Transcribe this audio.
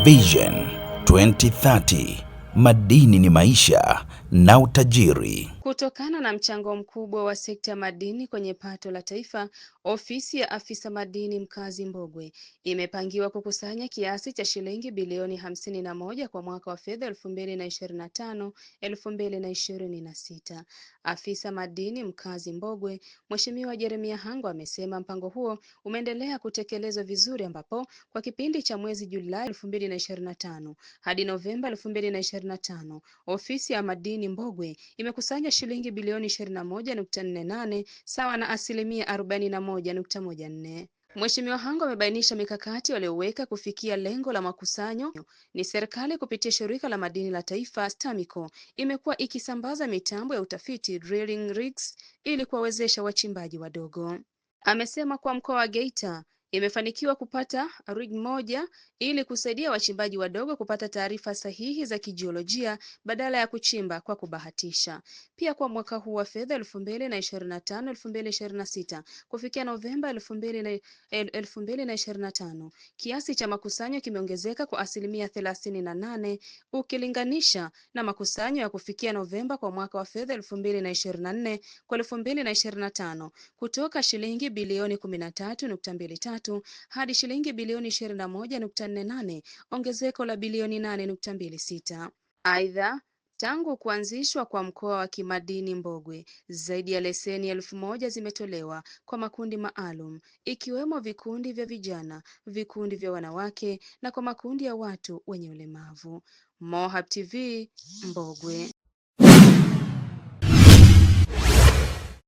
Vision 2030, madini ni maisha na utajiri. Kutokana na mchango mkubwa wa sekta ya madini kwenye pato la taifa, ofisi ya afisa madini mkazi Mbogwe imepangiwa kukusanya kiasi cha shilingi bilioni 51 kwa mwaka wa fedha 2025/2026. Afisa madini mkazi Mbogwe, Mheshimiwa Jeremia Hango amesema mpango huo umeendelea kutekelezwa vizuri ambapo kwa kipindi cha mwezi Julai 2025 hadi Novemba 2025, ofisi ya madini Mbogwe imekusanya shilingi bilioni 21.48 sawa na asilimia 41.14. Mheshimiwa Hango amebainisha mikakati walioweka kufikia lengo la makusanyo ni serikali kupitia shirika la madini la taifa STAMICO imekuwa ikisambaza mitambo ya utafiti drilling rigs ili kuwawezesha wachimbaji wadogo. Amesema kwa mkoa wa Geita imefanikiwa kupata rig moja ili kusaidia wachimbaji wadogo kupata taarifa sahihi za kijiolojia badala ya kuchimba kwa kubahatisha. Pia kwa mwaka huu wa fedha 2025/2026 kufikia Novemba 2025, kiasi cha makusanyo kimeongezeka kwa asilimia 38 ukilinganisha na makusanyo ya kufikia Novemba kwa mwaka wa fedha 2024/2025 kutoka shilingi bilioni 13.23 hadi shilingi bilioni 21.48, ongezeko la bilioni 8.26. Aidha, tangu kuanzishwa kwa mkoa wa kimadini Mbogwe, zaidi ya leseni 1000 zimetolewa kwa makundi maalum ikiwemo vikundi vya vijana, vikundi vya wanawake na kwa makundi ya watu wenye ulemavu. Mohab TV, Mbogwe.